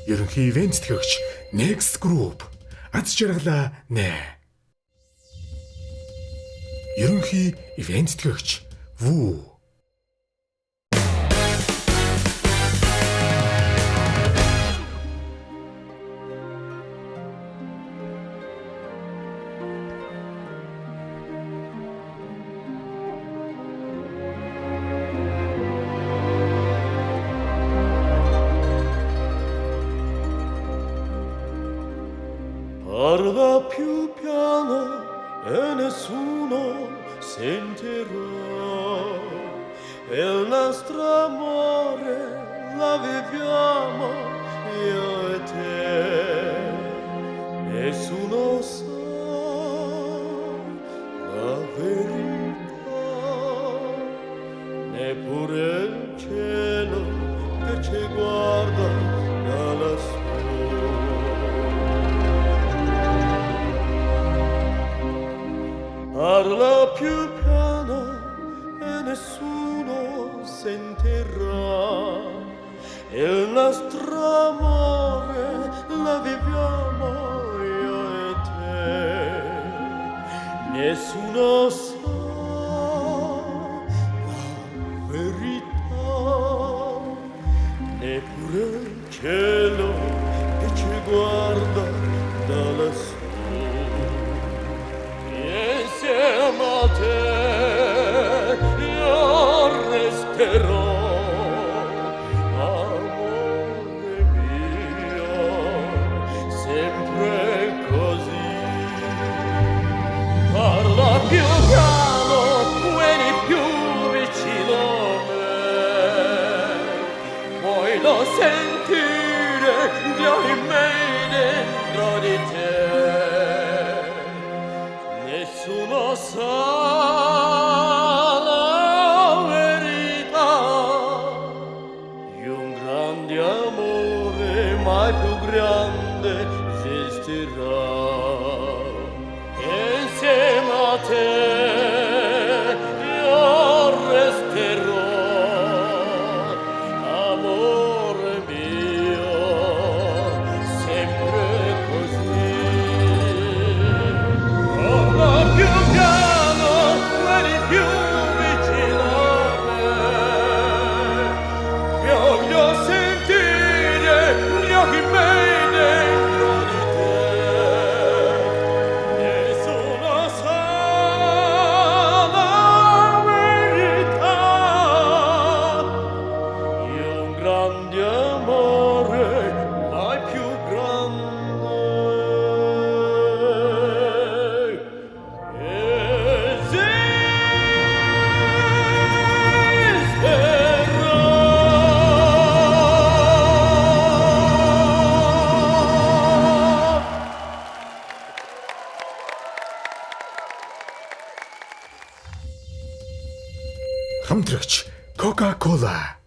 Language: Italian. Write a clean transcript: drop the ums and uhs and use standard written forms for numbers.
Ерөнхий ивент тэтгэгч Next Group аз жаргалаа нэ. Ерөнхий ивент тэтгэгч Вүү. Parla più piano e nessuno sentirà. Il nostro amore la viviamo io e te. Nessuno sa la verità, neppure il cielo che ci guarda da lassù. Parla più piano e nessuno sentirà. Il nostro amore la viviamo io e te. Nessuno sa la verità, neppure il cielo che ci guarda da lassù. Insieme a te io resterò, amore mio, sempre così. Parla più piano, vieni più vicino a me, vuoi lo sentire gli miei dentro di te. Nessuno sa la verità di un grande amore mai più grande esistirà. Insieme a te io resterò, amore mio, sempre così. Più piano, vieni più vicino a me, voglio sentire gli occhi miei dentro di te. Nessuno sa la verità di un grande amore mai più grande. Хамтрагч Coca-Cola.